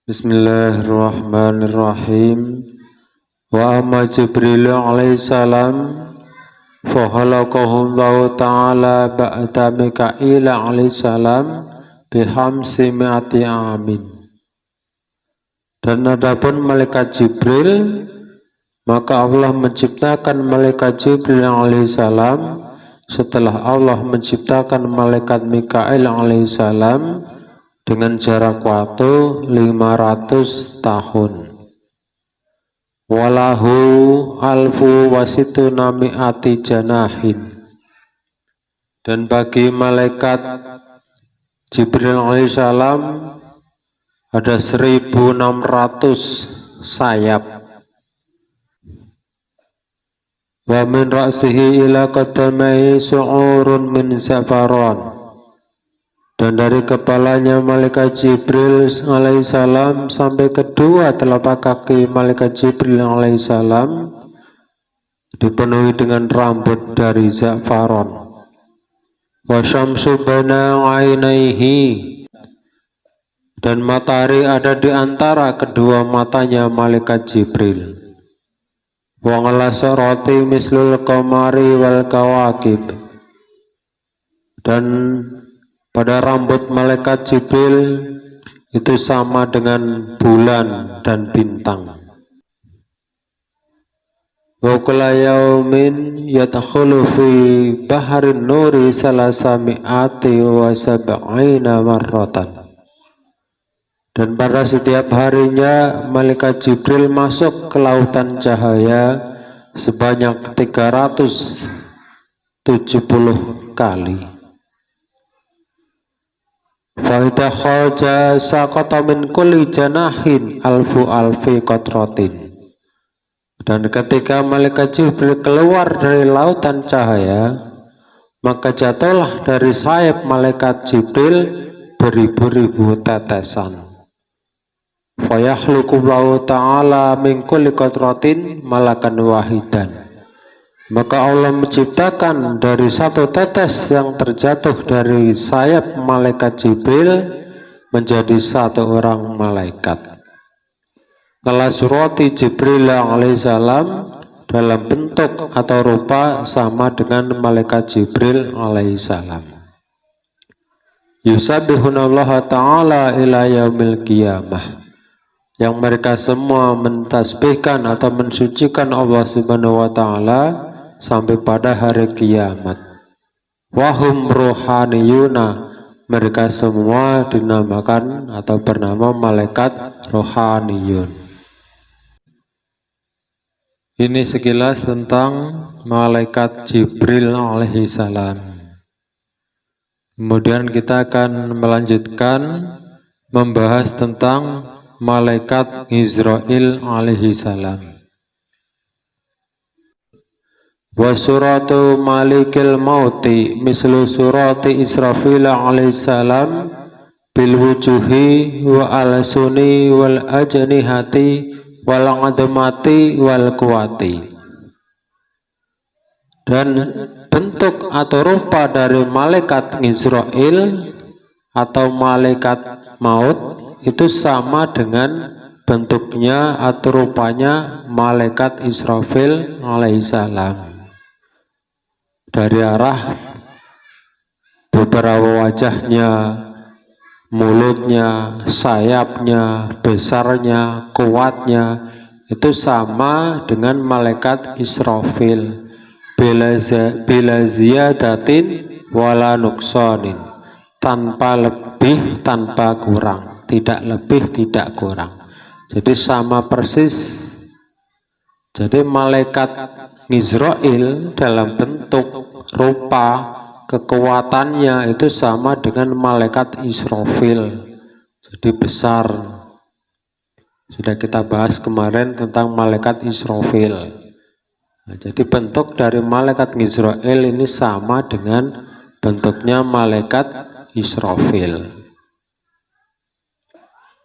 Bismillahirrahmanirrahim. Wa amma Jibril alaihissalam fa khalaqahu Allah ta'ala ba'da Mika'il alaihissalam bihamsi mi'ati amin. Dan adapun malaikat Jibril, maka Allah menciptakan malaikat Jibril alaihissalam setelah Allah menciptakan malaikat Mika'il alaihissalam dengan jarak waktu 500 tahun. Walahu alfu wasituna mi'ati janahin. Dan bagi malaikat Jibril alaihissalam ada 1600 sayap. Wa min ra'sihi ila qadamaihi su'urun min zafaron. Dan dari kepalanya malaikat Jibril alaihissalam sampai kedua telapak kaki malaikat Jibril alaihissalam dipenuhi dengan rambut dari za'faron. Wa syamsu baina 'ainaihi. Dan matahari ada di antara kedua matanya malaikat Jibril. Wa ngalasarati mislul qamari wal kawakib. Dan pada rambut malaikat Jibril itu sama dengan bulan dan bintang. Wa kulla yaumin yadkhulu fi baharin nuri salasami'ati wa sab'ina marratan. Dan pada setiap harinya malaikat Jibril masuk ke lautan cahaya sebanyak 370 kali. Fa'idha khaja saqata min kulli janahin alfu alfi qatratin. Dan ketika malaikat Jibril keluar dari lautan cahaya, maka jatuhlah dari sayap malaikat Jibril beribu-ribu tetesan. Fa yakhluqullahu ta'ala min kulli qatratin malakan wahidan. Maka Allah menciptakan dari satu tetes yang terjatuh dari sayap malaikat Jibril menjadi satu orang malaikat. Kala surati Jibril alaihissalam dalam bentuk atau rupa sama dengan malaikat Jibril alaihissalam. Yusabbihunallah ta'ala ila yaumil qiyamah. Yang mereka semua mentasbihkan atau mensucikan Allah subhanahu wa ta'ala sampai pada hari kiamat. Wahum rohaniyuna, mereka semua dinamakan atau bernama malaikat rohaniyun. Ini sekilas tentang malaikat Jibril alaihissalam. Kemudian kita akan melanjutkan membahas tentang malaikat Israil alaihissalam. Wa suratu malikil mauti mislu surati Israfil alaihissalam bil wujuhi wa al-suni wal ajnihati wal admati wal kuwati. Dan bentuk atau rupa dari malaikat Israil atau malaikat maut itu sama dengan bentuknya atau rupanya malaikat Israfil alaihissalam. Dari arah beberapa wajahnya, mulutnya, sayapnya, besarnya, kuatnya itu sama dengan malaikat Israfil. Bila ziyadatin wala nuksonin, tanpa lebih tanpa kurang, tidak lebih tidak kurang. Jadi sama persis. Jadi malaikat Israil dalam bentuk, rupa, kekuatannya itu sama dengan malaikat Israfil. Jadi besar. Sudah kita bahas kemarin tentang malaikat Israfil. Nah, jadi bentuk dari malaikat Israil ini sama dengan bentuknya malaikat Israfil.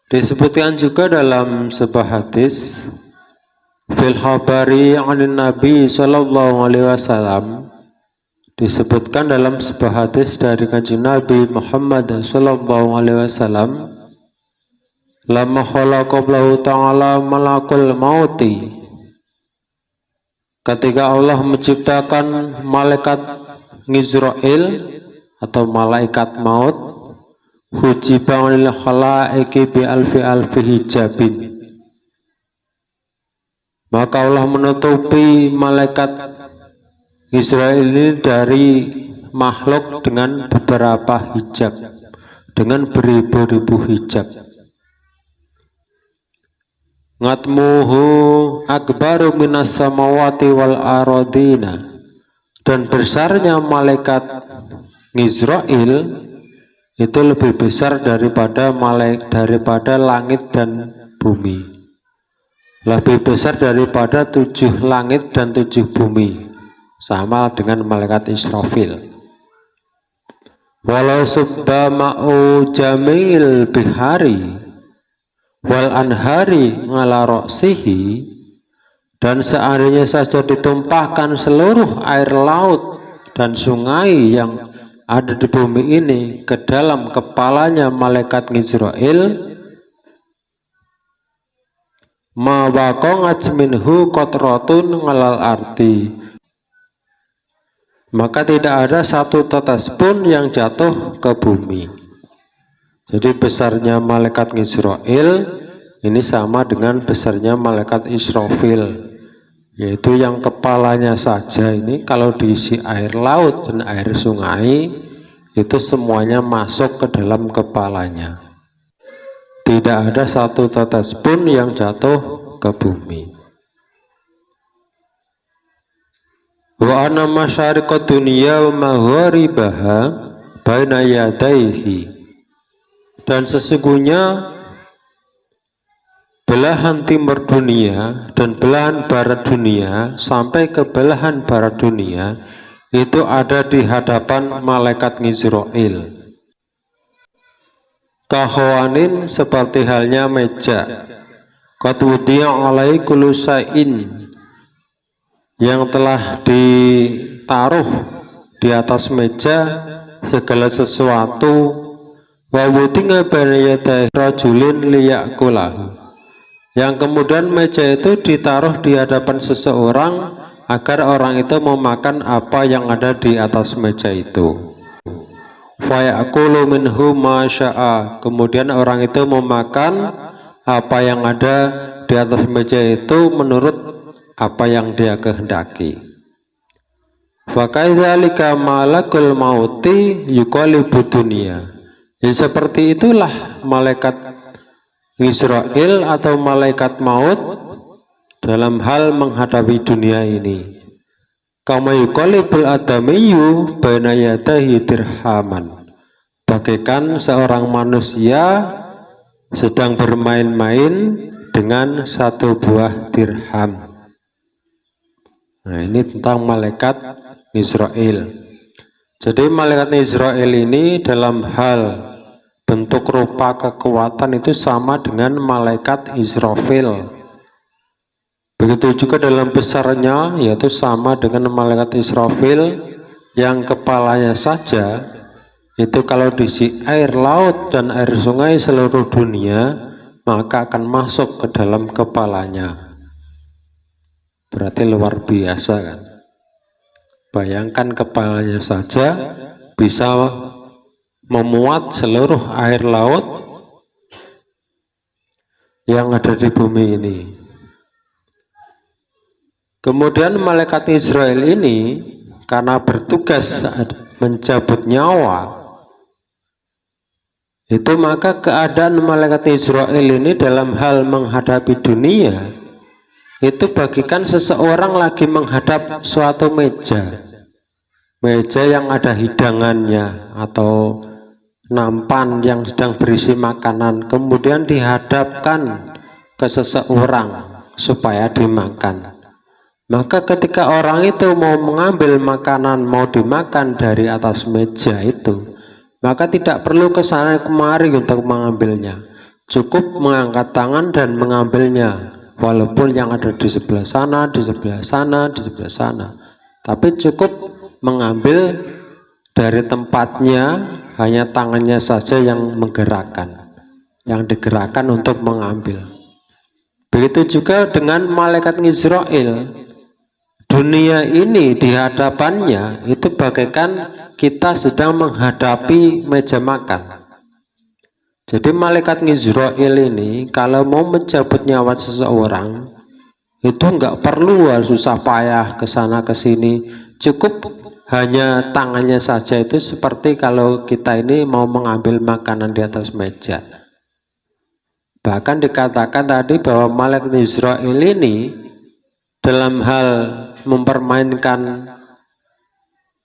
Disebutkan juga dalam sebuah hadis fil habari 'anin Nabi sallallahu alaihi wasallam, disebutkan dalam sebuah hadis dari kanjeng Nabi Muhammad sallallahu alaihi wasallam Lama khalaqallahu ta'ala malakul mauti, ketika Allah menciptakan malaikat Israel atau malaikat maut, hujiba lil khalaiqi bi alfi hijabin, maka Allah menutupi malaikat Israel ini dari makhluk dengan beberapa hijab, dengan beribu-ribu hijab. Ngatmuhu akbaru minas samawati wal aradina, dan besarnya malaikat Israel itu lebih besar daripada langit dan bumi, lebih besar daripada 7 langit dan 7 bumi, sama dengan malaikat Israfil. Walau subba ma'u jamil bihari wal anhari ngala roksihi, dan seandainya saja ditumpahkan seluruh air laut dan sungai yang ada di bumi ini ke dalam kepalanya malaikat Israel, ma waqa'at minhu qatratun ngalal arti, maka tidak ada satu tetes pun yang jatuh ke bumi. Jadi besarnya malaikat Israel ini sama dengan besarnya malaikat Israfil, yaitu yang kepalanya saja ini kalau diisi air laut dan air sungai itu semuanya masuk ke dalam kepalanya. Tidak ada satu tetes pun yang jatuh ke bumi. Wa anna masyariqad dunya wa magharibaha baina yadayhi, dan sesungguhnya belahan timur dunia dan belahan barat dunia sampai ke belahan barat dunia itu ada di hadapan malaikat Israel. Kahwanin, seperti halnya meja, qad wudi'a alai kullu syai'in, yang telah ditaruh di atas meja segala sesuatu, wa wudi'a baina yaday rajulin liyakulahu, yang kemudian meja itu ditaruh di hadapan seseorang agar orang itu memakan apa yang ada di atas meja itu. Fa ya'kulu minhu ma syaa, kemudian orang itu memakan apa yang ada di atas meja itu menurut apa yang dia kehendaki. Fa kaidzalika malakul mauti yuqalibu dunya, ya seperti itulah malaikat Israel atau malaikat maut dalam hal menghadapi dunia ini. Kama yuqalibul adamiyyu baina yadahi dirhaman, bagaikan seorang manusia sedang bermain-main dengan satu buah dirham. Nah, ini tentang malaikat Israel. Jadi malaikat Israel ini dalam hal bentuk rupa kekuatan itu sama dengan malaikat Israfil. Begitu juga dalam besarnya, yaitu sama dengan malaikat Israfil, yang kepalanya saja itu kalau diisi air laut dan air sungai seluruh dunia maka akan masuk ke dalam kepalanya. Berarti luar biasa kan? Bayangkan kepalanya saja bisa memuat seluruh air laut yang ada di bumi ini. Kemudian malaikat Israel ini karena bertugas mencabut nyawa, itu maka keadaan malaikat Israel ini dalam hal menghadapi dunia itu bagikan seseorang lagi menghadap suatu meja yang ada hidangannya atau nampan yang sedang berisi makanan, kemudian dihadapkan ke seseorang supaya dimakan. Maka ketika orang itu mau mengambil makanan, mau dimakan dari atas meja itu, maka tidak perlu ke sana kemari untuk mengambilnya. Cukup mengangkat tangan dan mengambilnya, walaupun yang ada di sebelah sana, di sebelah sana, di sebelah sana. Tapi cukup mengambil dari tempatnya, hanya tangannya saja yang menggerakkan. yang digerakkan untuk mengambil. Begitu juga dengan malaikat Israel. Dunia ini di hadapannya itu bagaikan kita sedang menghadapi meja makan. Jadi malaikat Israel ini kalau mau mencabut nyawa seseorang itu nggak perlu harus susah payah ke sana ke sini, cukup hanya tangannya saja. Itu seperti kalau kita ini mau mengambil makanan di atas meja. Bahkan dikatakan tadi bahwa malaikat Israel ini dalam hal mempermainkan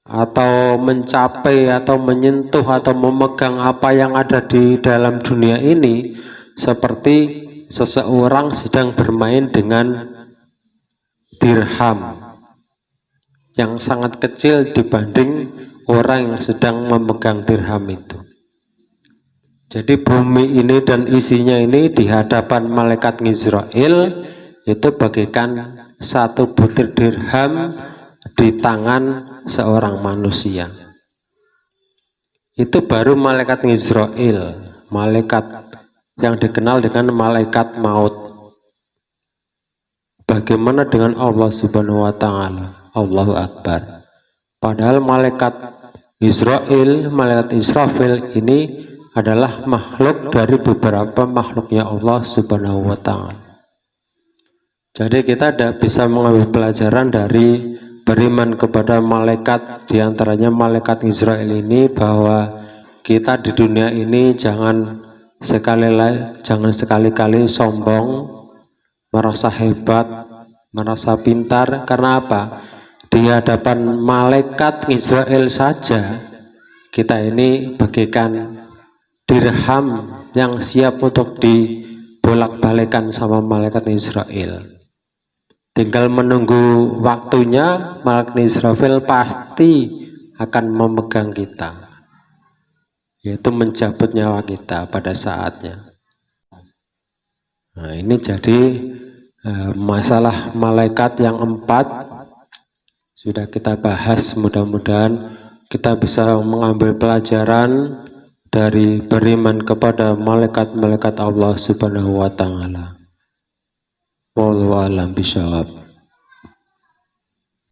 atau mencapai atau menyentuh atau memegang apa yang ada di dalam dunia ini seperti seseorang sedang bermain dengan dirham yang sangat kecil dibanding orang yang sedang memegang dirham itu. Jadi bumi ini dan isinya ini di hadapan malaikat Israel itu bagaikan satu butir dirham di tangan seorang manusia. Itu baru malaikat Israel, malaikat yang dikenal dengan malaikat maut. Bagaimana dengan Allah Subhanahu wa Ta'ala? Allahu Akbar. Padahal malaikat Israel ini adalah makhluk dari beberapa makhluknya Allah Subhanahu wa Ta'ala. Jadi kita tidak bisa mengambil pelajaran dari beriman kepada malaikat, diantaranya malaikat Israel ini, bahwa kita di dunia ini jangan sekali-kali sombong, merasa hebat, merasa pintar. Karena apa? Di hadapan malaikat Israel saja kita ini bagaikan dirham yang siap untuk dibolak-balikan sama malaikat Israel. Tinggal menunggu waktunya, malaikat Israfil pasti akan memegang kita, yaitu mencabut nyawa kita pada saatnya. Nah, ini jadi masalah malaikat yang 4 sudah kita bahas. Mudah-mudahan kita bisa mengambil pelajaran dari beriman kepada malaikat-malaikat Allah Subhanahu wa Ta'ala. Wallahu a'lam bishawab.